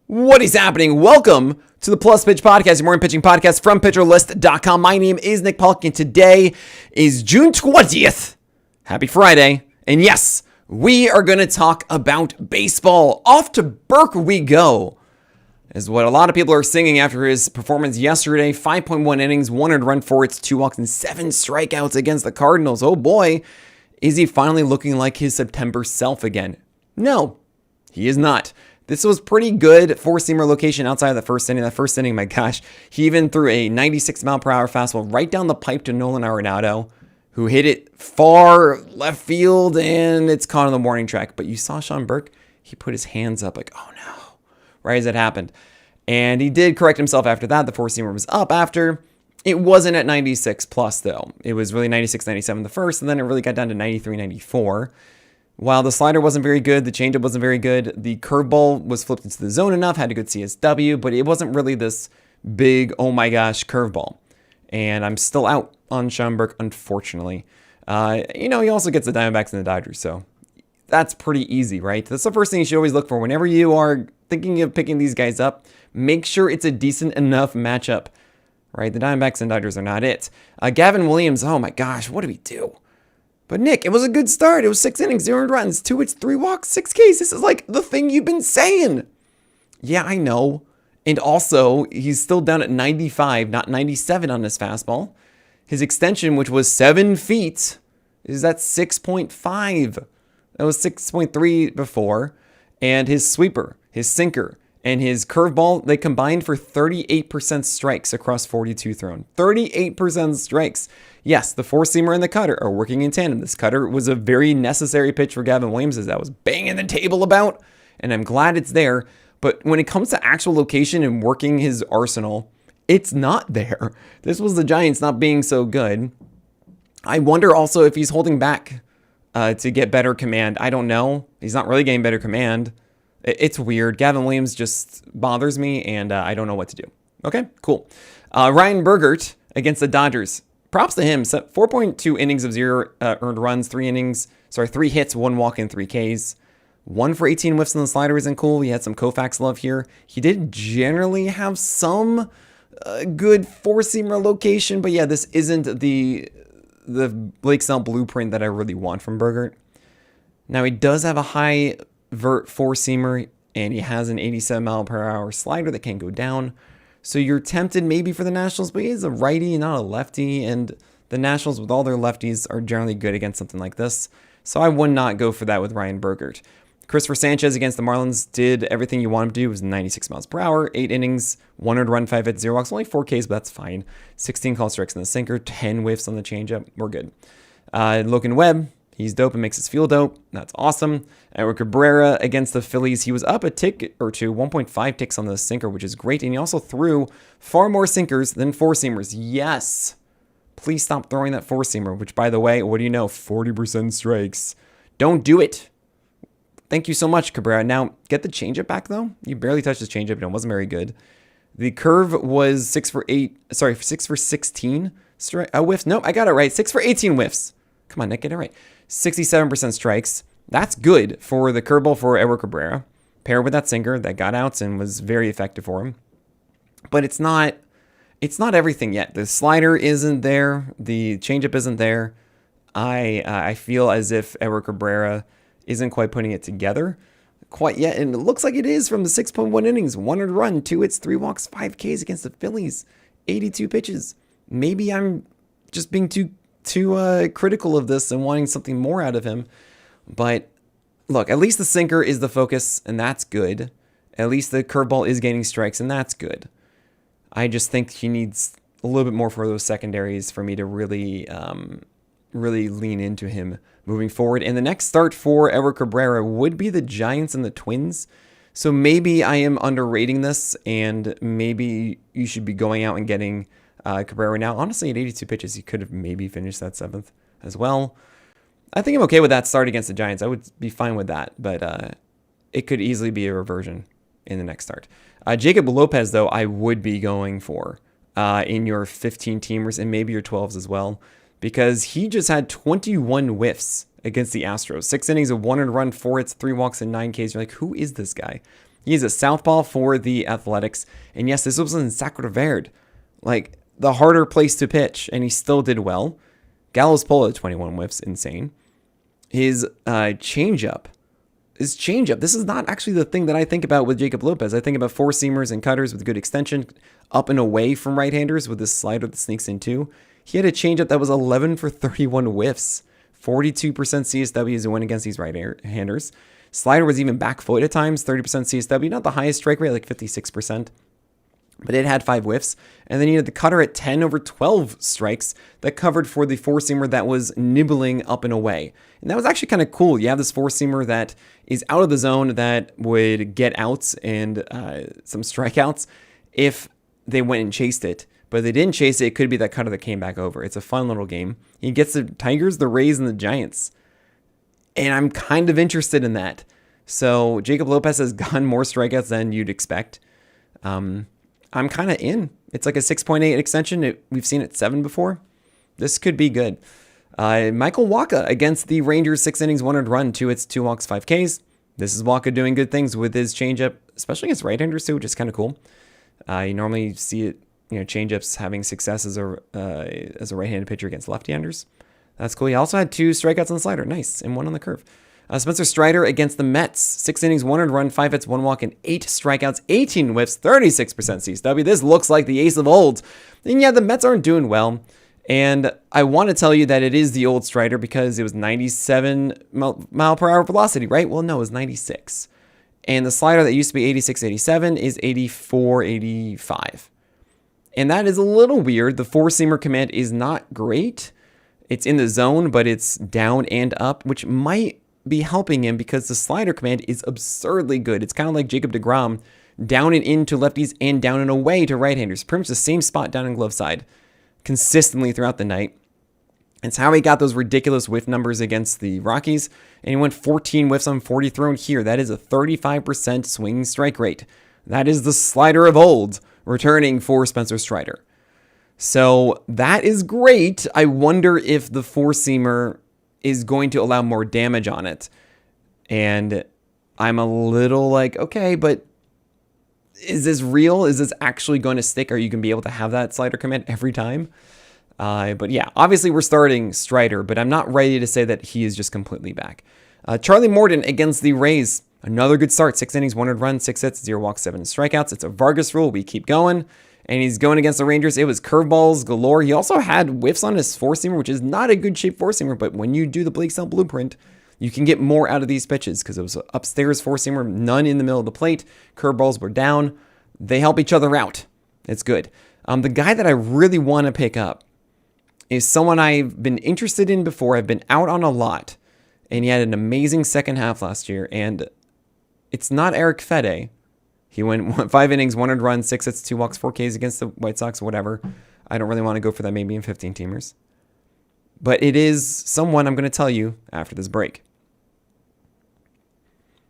What is happening? Welcome to the Plus Pitch Podcast, your morning pitching podcast from PitcherList.com. My name is Nick Pollack, and today is June 20th. Happy Friday. And yes, we are going to talk about baseball. Off to Burke we go, is what a lot of people are singing after his performance yesterday. 5.1 innings, 1 run for its 2 walks, and 7 strikeouts against the Cardinals. Oh boy, is he finally looking like his September self again? No, he is not. This was pretty good 4-seamer location outside of the first inning. That first inning, my gosh, he even threw a 96-mile-per-hour fastball right down the pipe to Nolan Arenado, who hit it far left field, and it's caught on the warning track. But you saw Shawn Burke, he put his hands up like, oh no, right as it happened. And he did correct himself after that. The 4-seamer was up after. It wasn't at 96 plus, though. It was really 96, 97 the first, and then it really got down to 93, 94. While the slider wasn't very good, the changeup wasn't very good, the curveball was flipped into the zone enough, had a good CSW, but it wasn't really this big, oh my gosh, curveball. And I'm still out on Shawn Burke, unfortunately. He also gets the Diamondbacks and the Dodgers, so that's pretty easy, right? That's the first thing you should always look for. Whenever you are thinking of picking these guys up, make sure it's a decent enough matchup, right? The Diamondbacks and Dodgers are not it. Gavin Williams, oh my gosh, what do we do? But Nick, it was a good start. It was 6 innings, 0 runs, 2 hits, 3 walks, 6 Ks. This is like the thing you've been saying. Yeah, I know. And also, he's still down at 95, not 97 on his fastball. His extension, which was 7 feet, is at 6.5. That was 6.3 before. And his sweeper, his sinker, and his curveball, they combined for 38% strikes across 42 thrown. 38% strikes. Yes, the 4-seamer and the cutter are working in tandem. This cutter was a very necessary pitch for Gavin Williams, as that was banging the table about, and I'm glad it's there. But when it comes to actual location and working his arsenal, it's not there. This was the Giants not being so good. I wonder also if he's holding back to get better command. I don't know. He's not really getting better command. It's weird. Gavin Williams just bothers me, and I don't know what to do. Okay, cool. Ryan Burgert against the Dodgers. Props to him. 4.2 innings of 0 earned runs, 3 hits, 1 walk, and 3 Ks. 1 for 18 whiffs on the slider isn't cool. He had some Koufax love here. He did generally have some good 4-seamer location, but yeah, this isn't the Blake Snell blueprint that I really want from Burgert. Now, he does have a high vert 4-seamer, and he has an 87-mile-per-hour slider that can go down. So you're tempted maybe for the Nationals, but he's a righty and not a lefty, and the Nationals with all their lefties are generally good against something like this. So I would not go for that with Ryan Burgert. Christopher Sanchez against the Marlins did everything you want him to do. It was 96 miles per hour, 8 innings, 1 run, 5 hits, 0 walks, only 4 Ks, but that's fine. 16 call strikes in the sinker, 10 whiffs on the changeup. We're good. Logan Webb, he's dope and makes us feel dope. That's awesome. Edward Cabrera against the Phillies. He was up a tick or two, 1.5 ticks on the sinker, which is great. And he also threw far more sinkers than 4-seamers. Yes. Please stop throwing that 4-seamer, which, by the way, what do you know? 40% strikes. Don't do it. Thank you so much, Cabrera. Now, get the changeup back, though. You barely touched his changeup, and it wasn't very good. The curve was 6 for 16 whiffs. Nope, I got it right. 6 for 18 whiffs. Come on, Nick, get it right. 67% strikes. That's good for the curveball for Edward Cabrera, paired with that sinker that got outs and was very effective for him. But it's not everything yet. The slider isn't there. The changeup isn't there. I feel as if Edward Cabrera isn't quite putting it together quite yet, and it looks like it is from the 6.1 innings, 1 run, 2 hits, 3 walks, 5 Ks against the Phillies, 82 pitches. Maybe I'm just being too critical of this and wanting something more out of him. But look, at least the sinker is the focus, and that's good. At least the curveball is gaining strikes, and that's good. I just think he needs a little bit more for those secondaries for me to really lean into him moving forward. And the next start for Edward Cabrera would be the Giants and the Twins. So maybe I am underrating this, and maybe you should be going out and getting Cabrera now. Honestly, at 82 pitches, he could have maybe finished that 7th as well. I think I'm okay with that start against the Giants. I would be fine with that, but it could easily be a reversion in the next start. Jacob Lopez, though, I would be going for in your 15-teamers and maybe your 12s as well, because he just had 21 whiffs against the Astros. 6 innings of 1 run, 4 hits, 3 walks, and 9 Ks. You're like, who is this guy? He's a southpaw for the Athletics. And yes, this was in Sacre Verde, like the harder place to pitch, and he still did well. Gallows pull at 21 whiffs, insane. His changeup. This is not actually the thing that I think about with Jacob Lopez. I think about four-seamers and cutters with good extension up and away from right-handers with this slider that sneaks in too. He had a changeup that was 11 for 31 whiffs. 42% CSW is a win against these right-handers. Slider was even back foot at times, 30% CSW. Not the highest strike rate, like 56%. But it had 5 whiffs. And then you had the cutter at 10 over 12 strikes that covered for the four-seamer that was nibbling up and away. And that was actually kind of cool. You have this four-seamer that is out of the zone that would get outs and some strikeouts if they went and chased it. But if they didn't chase it, it could be that cutter that came back over. It's a fun little game. He gets the Tigers, the Rays, and the Giants. And I'm kind of interested in that. So Jacob Lopez has gotten more strikeouts than you'd expect. I'm kind of in. It's like a 6.8 extension. We've seen it 7 before. This could be good. Michael Wacha against the Rangers, 6 innings, 1 earned run, 2 hits, 2 walks, 5 Ks. This is Wacha doing good things with his changeup, especially against right-handers too, which is kind of cool. You normally see it, changeups having success as a right-handed pitcher against left-handers. That's cool. He also had 2 strikeouts on the slider, nice, and 1 on the curve. Spencer Strider against the Mets. 6 innings, 1 earned run, 5 hits, 1 walk, and 8 strikeouts, 18 whiffs, 36% CSW. This looks like the ace of old. And yeah, the Mets aren't doing well. And I want to tell you that it is the old Strider because it was 97 mile per hour velocity, right? Well, no, it was 96. And the slider that used to be 86, 87 is 84, 85. And that is a little weird. The four-seamer command is not great. It's in the zone, but it's down and up, which might be helping him because the slider command is absurdly good. It's kind of like Jacob deGrom, down and in to lefties and down and away to right-handers. Pretty much the same spot down and glove side consistently throughout the night. It's how he got those ridiculous whiff numbers against the Rockies, and he went 14 whiffs on 40 thrown here. That is a 35% swinging strike rate. That is the slider of old returning for Spencer Strider. So that is great. I wonder if the four-seamer is going to allow more damage on it. And I'm a little like, okay, but is this real? Is this actually going to stick? Are you going to be able to have that slider command every time? But yeah, obviously we're starting Strider, but I'm not ready to say that he is just completely back. Charlie Morton against the Rays. Another good start. 6 innings, 1 earned run, 6 hits, 0 walks, 7 strikeouts. It's a Vargas rule. We keep going. And he's going against the Rangers. It was curveballs galore. He also had whiffs on his four-seamer, which is not a good shape four-seamer. But when you do the Blake Snell blueprint, you can get more out of these pitches because it was upstairs four-seamer, none in the middle of the plate. Curveballs were down. They help each other out. It's good. The guy that I really want to pick up is someone I've been interested in before. I've been out on a lot. And he had an amazing second half last year. And it's not Eric Fede. He went 5 innings, 1 earned run, 6 hits, 2 walks, 4 Ks against the White Sox, whatever. I don't really want to go for that maybe in 15-teamers. But it is someone I'm going to tell you after this break.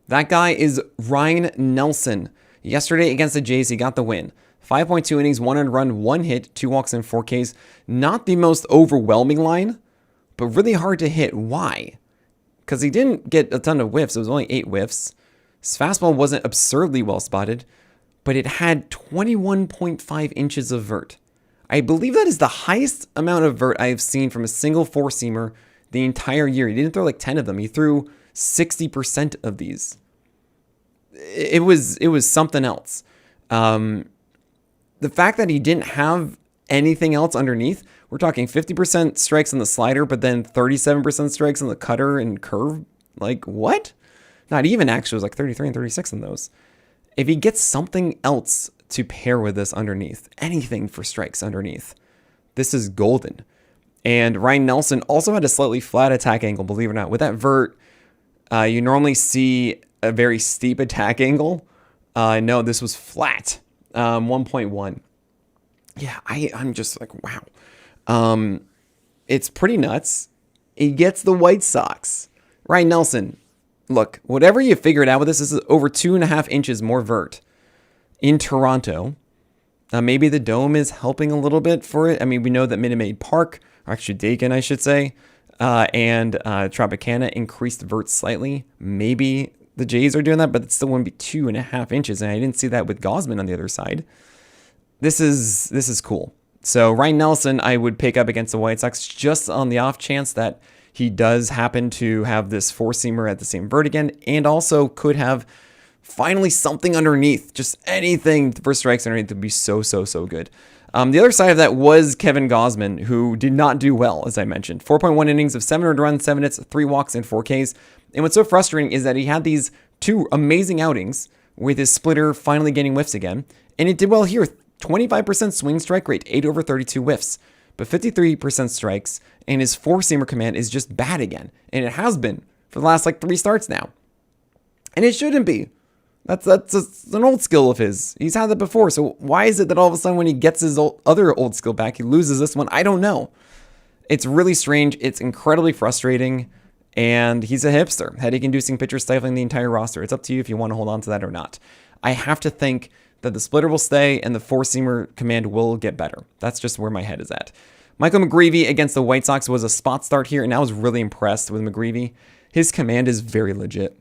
That guy is Ryan Nelson. Yesterday against the Jays, he got the win. 5.2 innings, 1 earned run, 1 hit, 2 walks, and 4 Ks. Not the most overwhelming line, but really hard to hit. Why? Because he didn't get a ton of whiffs. It was only 8 whiffs. His fastball wasn't absurdly well spotted, but it had 21.5 inches of vert. I believe that is the highest amount of vert I have seen from a single four-seamer the entire year. He didn't throw like 10 of them. He threw 60% of these. It was something else. The fact that he didn't have anything else underneath, we're talking 50% strikes on the slider, but then 37% strikes on the cutter and curve. Like, what? Not even actually, it was like 33 and 36 on those. If he gets something else to pair with this underneath, anything for strikes underneath, this is golden. And Ryan Nelson also had a slightly flat attack angle, believe it or not. With that vert, you normally see a very steep attack angle. No, this was flat, 1.1. Yeah, I'm just like, wow. It's pretty nuts. He gets the White Sox. Ryan Nelson, look, whatever you figured out with this is over 2.5 inches more vert in Toronto. Maybe the dome is helping a little bit for it. I mean, we know that Minute Maid Park, or actually Dakin, I should say, and Tropicana increased vert slightly. Maybe the Jays are doing that, but it still wouldn't be 2.5 inches. And I didn't see that with Gausman on the other side. This is cool. So Ryan Nelson, I would pick up against the White Sox just on the off chance that he does happen to have this four-seamer at the same vert again, and also could have finally something underneath. Just anything for strikes underneath would be so good. The other side of that was Kevin Gausman, who did not do well, as I mentioned. 4.1 innings of 7 earned runs, 7 hits, 3 walks, and 4 Ks. And what's so frustrating is that he had these 2 amazing outings with his splitter finally getting whiffs again. And it did well here. 25% swing strike rate, 8 over 32 whiffs, but 53% strikes, and his four-seamer command is just bad again. And it has been for the last 3 starts now. And it shouldn't be. That's an old skill of his. He's had that before. So why is it that all of a sudden when he gets his other old skill back, he loses this one? I don't know. It's really strange. It's incredibly frustrating. And he's a hipster. Headache-inducing pitcher stifling the entire roster. It's up to you if you want to hold on to that or not. I have to think that the splitter will stay and the four-seamer command will get better. That's just where my head is at. Michael McGreevy against the White Sox was a spot start here, and I was really impressed with McGreevy. His command is very legit.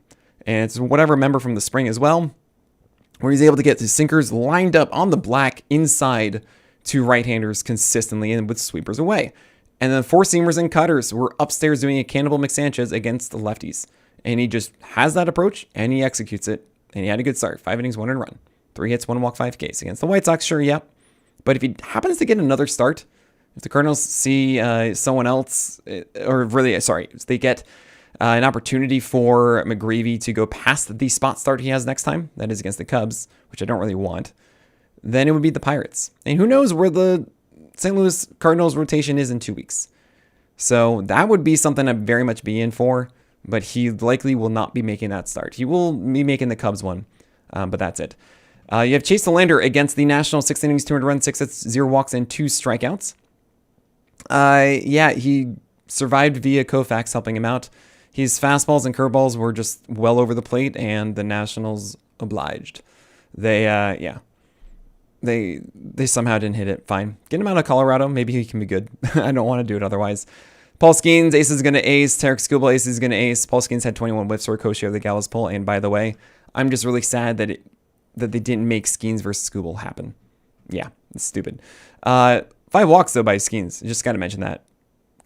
And it's what I remember from the spring as well, where he's able to get his sinkers lined up on the black inside to right-handers consistently and with sweepers away. And then four-seamers and cutters were upstairs doing a Cannibal McSanchez against the lefties. And he just has that approach, and he executes it. And he had a good start. 5 innings, 1 earned run. 3 hits, 1 walk, 5 Ks. Against the White Sox, sure, yep. But if he happens to get another start, if the Cardinals see someone else, or really, sorry, if they get an opportunity for McGreevy to go past the spot start he has next time, that is against the Cubs, which I don't really want, then it would be the Pirates. And who knows where the St. Louis Cardinals rotation is in 2 weeks. So that would be something I'd very much be in for, but he likely will not be making that start. He will be making the Cubs one, but that's it. You have Chase Delander against the Nationals, 6 innings, 200 runs, 6 hits, 0 walks, and 2 strikeouts. Yeah, he survived via Koufax helping him out. His fastballs and curveballs were just well over the plate, and the Nationals obliged. They somehow didn't hit it. Fine. Get him out of Colorado. Maybe he can be good. I don't want to do it otherwise. Paul Skeens, ace is going to ace. Tarek Skubal, ace is going to ace. Paul Skeens had 21 whiffs for a co-share of the Gallows Pole. And by the way, I'm just really sad that they didn't make Skeens versus Skubal happen. Yeah, it's stupid. 5 walks, though, by Skeens. Just got to mention that.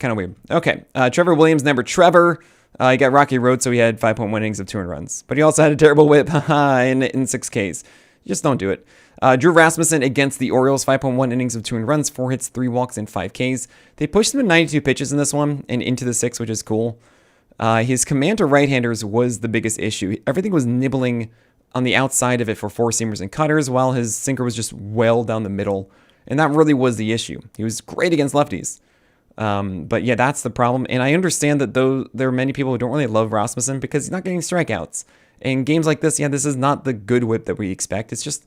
Kind of weird. Okay. Trevor Williams, number Trevor. He got Rocky Road, so he had 5.1 innings of 200 runs. But he also had a terrible whip in 6 Ks. Just don't do it. Drew Rasmussen against the Orioles, 5.1 innings of 200 runs, 4 hits, 3 walks, and 5 Ks. They pushed him to 92 pitches in this one and into the 6, which is cool. His command to right-handers was the biggest issue. Everything was nibbling on the outside of it for four-seamers and cutters, while his sinker was just well down the middle. And that really was the issue. He was great against lefties. But yeah, that's the problem. And I understand that though there are many people who don't really love Rasmussen because he's not getting strikeouts. In games like this, yeah, this is not the good whip that we expect. It's just,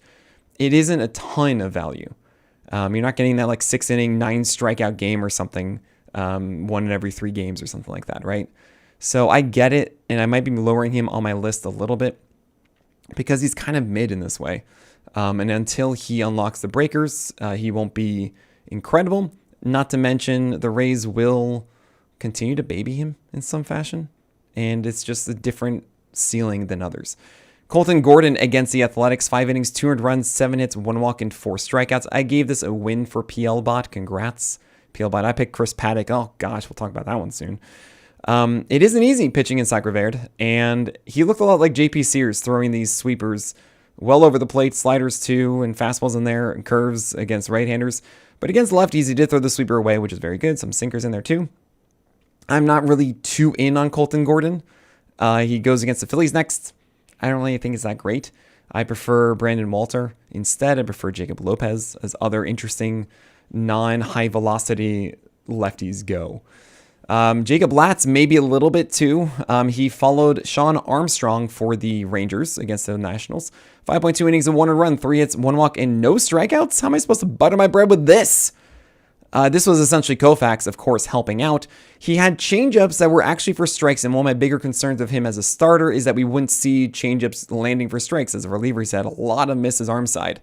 it isn't a ton of value. You're not getting that 6 inning, 9 strikeout game or something, 1 in every 3 games or something like that, right? So I get it, and I might be lowering him on my list a little bit because he's kind of mid in this way. And until he unlocks the breakers, he won't be incredible. Not to mention, the Rays will continue to baby him in some fashion, and it's just a different ceiling than others. Colton Gordon against the Athletics, 5 innings, 200 runs, 7 hits, 1 walk, and 4 strikeouts. I gave this a win for PLBot. Congrats, PLBot. I picked Chris Paddock. Oh, gosh, we'll talk about that one soon. It isn't easy pitching in Sacre Verde, and he looked a lot like JP Sears throwing these sweepers well over the plate, sliders too, and fastballs in there, and curves against right-handers. But against lefties, he did throw the sweeper away, which is very good. Some sinkers in there too. I'm not really too in on Colton Gordon. He goes against the Phillies next. I don't really think it's that great. I prefer Brandon Walter. Instead, I prefer Jacob Lopez as other interesting non-high velocity lefties go. Jacob Latz maybe a little bit too. He followed Sean Armstrong for the Rangers against the Nationals. 5.2 innings and 1 run, 3 hits, 1 walk, and no strikeouts. How am I supposed to butter my bread with this? This was essentially Koufax, of course, helping out. He had changeups that were actually for strikes, and one of my bigger concerns of him as a starter is that we wouldn't see changeups landing for strikes. As a reliever, he's had a lot of misses arm side.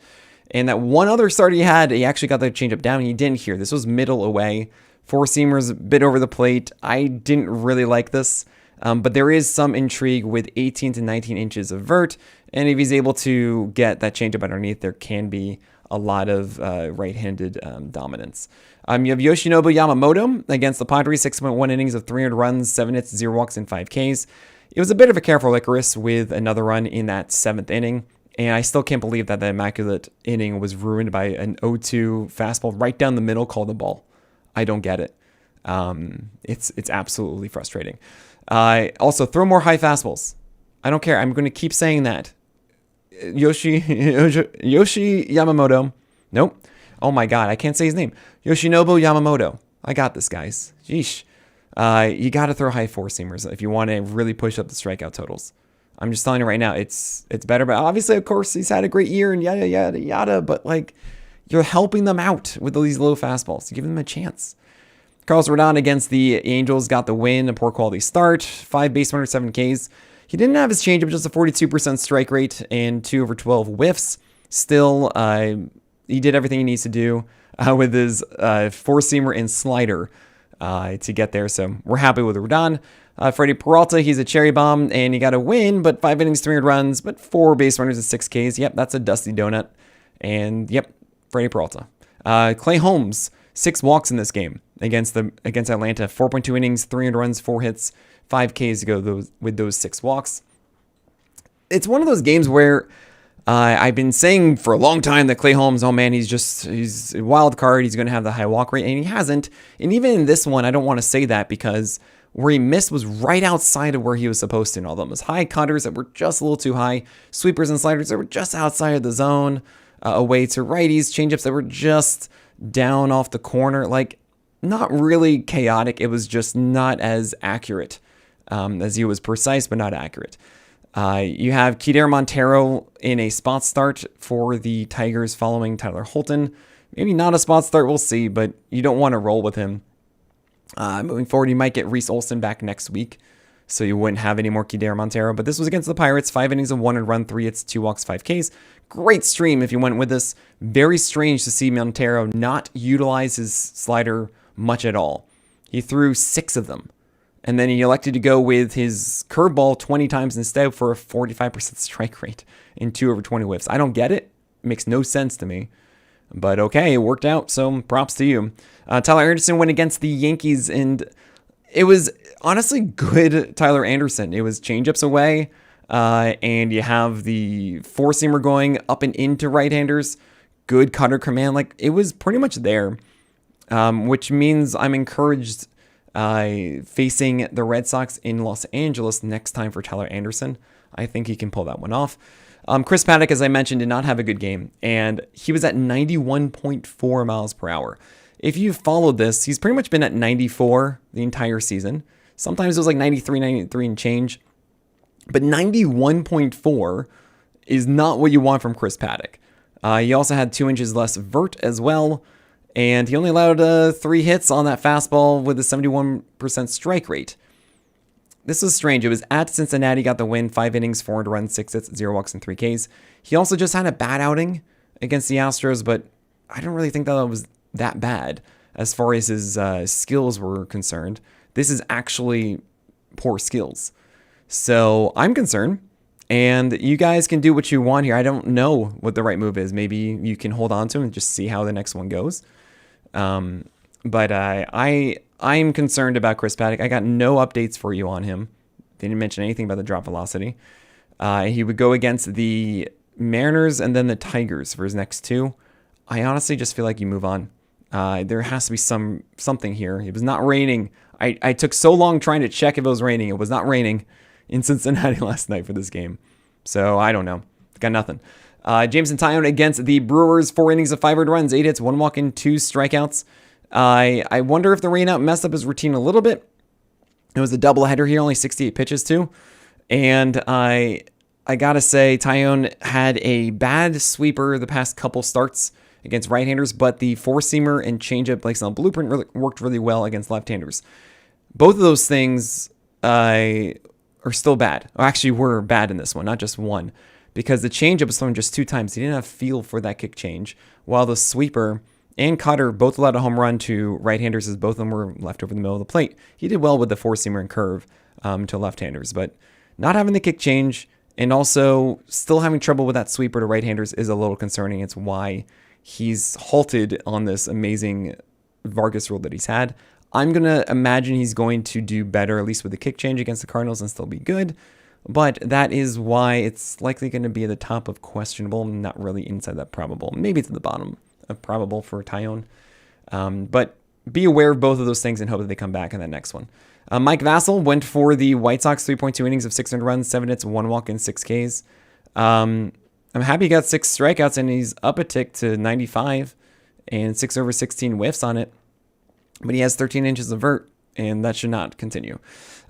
And that one other start he had, he actually got the changeup down, and he didn't here. This was middle away. Four-seamers, bit over the plate. I didn't really like this. But there is some intrigue with 18 to 19 inches of vert. And if he's able to get that changeup underneath, there can be a lot of right-handed dominance. You have Yoshinobu Yamamoto against the Padres, 6.1 innings of 300 runs, 7 hits, 0 walks, and 5 Ks. It was a bit of a careful Icarus with another run in that 7th inning. And I still can't believe that the immaculate inning was ruined by an 0-2 fastball right down the middle called the ball. I don't get it. It's absolutely frustrating. Also, throw more high fastballs. I don't care. I'm going to keep saying that. Yoshi Yamamoto. Nope. Oh my God, I can't say his name. Yoshinobu Yamamoto. I got this, guys. Sheesh. You got to throw high four-seamers if you want to really push up the strikeout totals. I'm just telling you right now, it's better. But obviously, of course, he's had a great year and yada, yada, yada. But, like, you're helping them out with these low fastballs. You give them a chance. Carlos Rodon against the Angels got the win. A poor quality start. 5 base runners, 7 Ks. He didn't have his changeup, just a 42% strike rate and 2 over 12 whiffs. Still, he did everything he needs to do with his four-seamer and slider to get there. So we're happy with Rodon. Freddie Peralta, he's a cherry bomb, and he got a win, but 5 innings, 300 runs, but 4 base runners and 6 Ks. Yep, that's a dusty donut. And yep, Freddie Peralta. Clay Holmes, 6 walks in this game against Atlanta. 4.2 innings, 300 runs, 4 hits, 5 Ks to go with those 6 walks. It's one of those games where I've been saying for a long time that Clay Holmes, oh man, he's a wild card. He's going to have the high walk rate, and he hasn't. And even in this one, I don't want to say that because where he missed was right outside of where he was supposed to. And all of them was high cutters that were just a little too high, sweepers and sliders that were just outside of the zone, away to righties, changeups that were just down off the corner. Like, not really chaotic. It was just not as accurate as he was precise, but not accurate. You have Kider Montero in a spot start for the Tigers following Tyler Holton. Maybe not a spot start, we'll see, but you don't want to roll with him. Moving forward, you might get Reese Olson back next week, so you wouldn't have any more Kider Montero. But this was against the Pirates. 5 innings of 1 and run, 3 hits, 2 walks, 5 Ks. Great stream if you went with this. Very strange to see Montero not utilize his slider much at all. He threw 6 of them. And then he elected to go with his curveball 20 times instead for a 45% strike rate and 2 over 20 whiffs. I don't get it. It makes no sense to me. But okay, it worked out, so props to you. Tyler Anderson went against the Yankees, and it was honestly good Tyler Anderson. It was changeups away, and you have the four-seamer going up and into right-handers. Good cutter command. Like, it was pretty much there, which means I'm encouraged facing the Red Sox in Los Angeles next time for Tyler Anderson. I think he can pull that one off. Chris Paddock, as I mentioned, did not have a good game, and he was at 91.4 miles per hour. If you followed this, he's pretty much been at 94 the entire season. Sometimes it was like 93 and change, but 91.4 is not what you want from Chris Paddock. He also had 2 inches less vert as well, and he only allowed 3 hits on that fastball with a 71% strike rate. This was strange. It was at Cincinnati, got the win, 5 innings, 4 runs, 6 hits, 0 walks, and 3 Ks. He also just had a bad outing against the Astros, but I don't really think that was that bad as far as his skills were concerned. This is actually poor skills. So I'm concerned, and you guys can do what you want here. I don't know what the right move is. Maybe you can hold on to him and just see how the next one goes. But I'm concerned about Chris Paddock. I got no updates for you on him. They didn't mention anything about the drop velocity. He would go against the Mariners and then the Tigers for his next 2. I honestly just feel like you move on. There has to be something here. It was not raining. I took so long trying to check if it was raining. It was not raining in Cincinnati last night for this game. So I don't know. Got nothing. Jameson Taillon against the Brewers. 4 innings of 5 earned runs, 8 hits, 1 walk, and 2 strikeouts. I wonder if the rain out messed up his routine a little bit. It was a doubleheader here, only 68 pitches too. And I gotta say, Taillon had a bad sweeper the past couple starts against right-handers, but the four-seamer and changeup placed on blueprint worked really well against left-handers. Both of those things are still bad. Or actually were bad in this one, not just one. Because the changeup was thrown just 2 times. He didn't have feel for that kick change. While the sweeper and cutter both allowed a home run to right-handers as both of them were left over the middle of the plate. He did well with the four-seamer and curve. to left-handers. But not having the kick change and also still having trouble with that sweeper to right-handers is a little concerning. It's why he's halted on this amazing Vargas rule that he's had. I'm going to imagine he's going to do better, at least with the kick change against the Cardinals, and still be good. But that is why it's likely going to be at the top of questionable, not really inside that probable. Maybe it's at the bottom of probable for Tyone. But be aware of both of those things and hope that they come back in that next one. Mike Vassell went for the White Sox 3.2 innings of 600 runs, 7 hits, 1 walk, and 6 Ks. I'm happy he got 6 strikeouts, and he's up a tick to 95 and 6 over 16 whiffs on it. But he has 13 inches of vert, and that should not continue.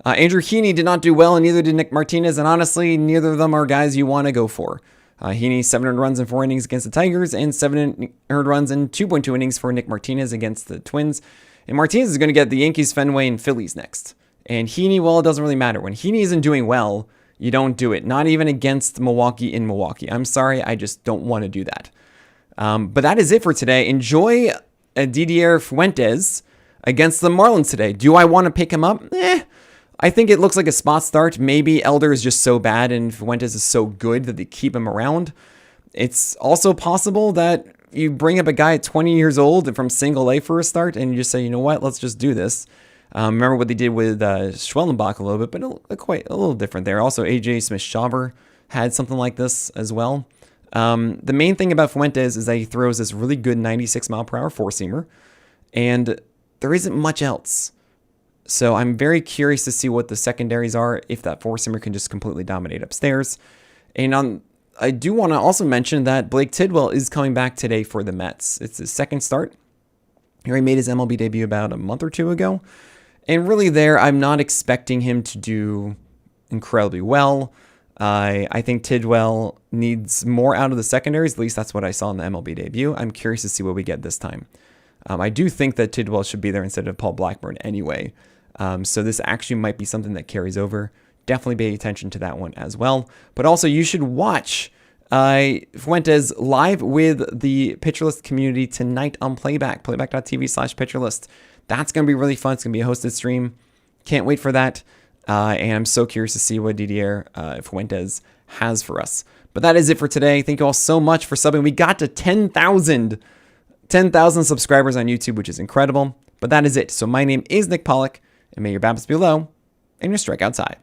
Andrew Heaney did not do well, and neither did Nick Martinez, and honestly, neither of them are guys you want to go for. Heaney, 700 runs in 4 innings against the Tigers, and 700 runs in 2.2 innings for Nick Martinez against the Twins. And Martinez is going to get the Yankees, Fenway, and Phillies next. And Heaney, well, it doesn't really matter. When Heaney isn't doing well, you don't do it. Not even against Milwaukee in Milwaukee. I'm sorry, I just don't want to do that. But that is it for today. Enjoy Didier Fuentes against the Marlins today. Do I want to pick him up? I think it looks like a spot start. Maybe Elder is just so bad and Fuentes is so good that they keep him around. It's also possible that you bring up a guy at 20 years old from single A for a start and you just say, you know what, let's just do this. Remember what they did with Schwellenbach a little bit, but quite a little different there. Also, AJ Smith-Shawver had something like this as well. The main thing about Fuentes is that he throws this really good 96-mile-per-hour four-seamer, and there isn't much else. So I'm very curious to see what the secondaries are, if that four-seamer can just completely dominate upstairs. And I do want to also mention that Blake Tidwell is coming back today for the Mets. It's his second start. He already made his MLB debut about a month or two ago. And really there, I'm not expecting him to do incredibly well. I think Tidwell needs more out of the secondaries. At least that's what I saw in the MLB debut. I'm curious to see what we get this time. I do think that Tidwell should be there instead of Paul Blackburn anyway. So this actually might be something that carries over. Definitely pay attention to that one as well. But also you should watch Fuentes live with the Pitcher List community tonight on Playback, playback.tv/pitcherlist. That's going to be really fun. It's going to be a hosted stream. Can't wait for that. And I'm so curious to see what Didier Fuentes has for us. But that is it for today. Thank you all so much for subbing. We got to 10,000 subscribers on YouTube, which is incredible. But that is it. So my name is Nick Pollack, and may your BABIPs be low and your strikeouts high.